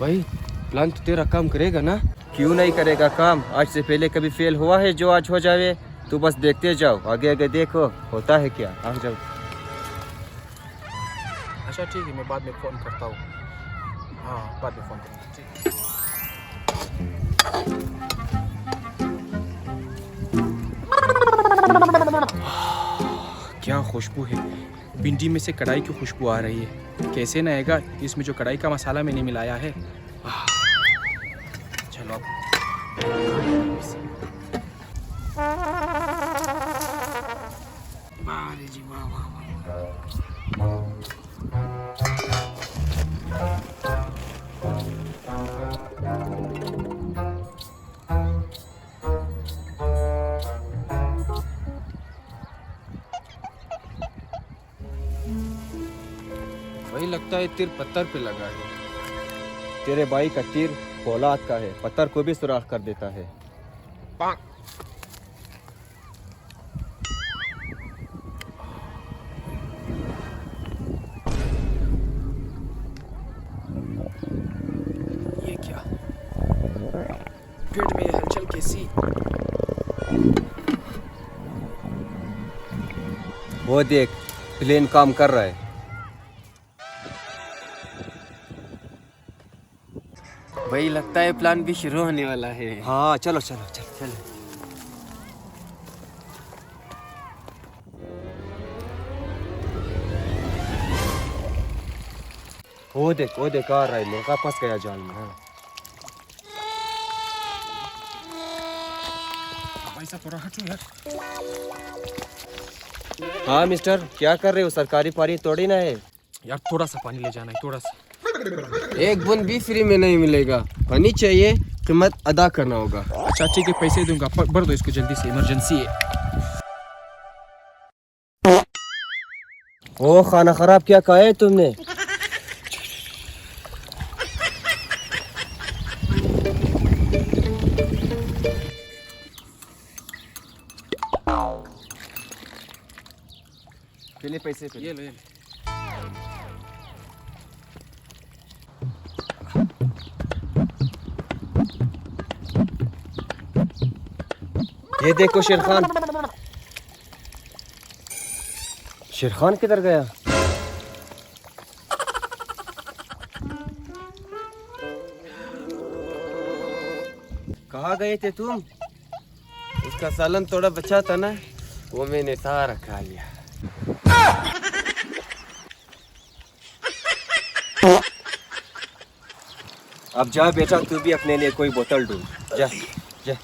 भाई प्लान तो तेरा काम करेगा ना? क्यों नहीं करेगा काम? आज से पहले कभी फेल हुआ है जो आज हो जावे? तू बस देखते जाओ, आगे आगे देखो होता है क्या। आ जाओ। अच्छा ठीक है, मैं बाद में फ़ोन करता हूँ। हाँ, बाद में फ़ोन करूँगा। ठीक है। क्या खुशबू है, भिंडी में से कढ़ाई की खुशबू आ रही है। कैसे ना आएगा, इसमें जो कढ़ाई का मसाला मैंने मिलाया है। चलो अब अरे जी वाह वाह वाह। भाई लगता है तीर पत्थर पे लगा है। तेरे भाई का तीर फौलाद का है, पत्थर को भी सुराख कर देता है। ये क्या, पेट में हलचल कैसी? वो देख, प्लेन काम कर रहा है। भाई लगता है प्लान भी शुरू होने वाला है। हाँ चलो चलो चलो चलो। वो देख आ रहा है, मुर्गा फंस गया जाल में। हाँ। ऐसा थोड़ा हटो यार। हाँ मिस्टर, क्या कर रहे हो? सरकारी पानी तोड़ी ना है। यार थोड़ा सा पानी ले जाना है, थोड़ा सा। एक बूंद भी फ्री में नहीं मिलेगा, पानी चाहिए, कीमत अदा करना होगा। अच्छा ठीक है, पैसे दूंगा, भर दो इसको जल्दी से, इमरजेंसी है। ओ खाना खराब क्या कहा है तुमने? पहले पैसे ये ले। ये देखो शेर खान। शेर खान किधर गया? कहाँ गए थे तुम? उसका सालन थोड़ा बचा था ना, वो मैंने सारा खा लिया। अब जा बेटा, तू भी अपने लिए कोई बोतल ढूंढ। जा जा।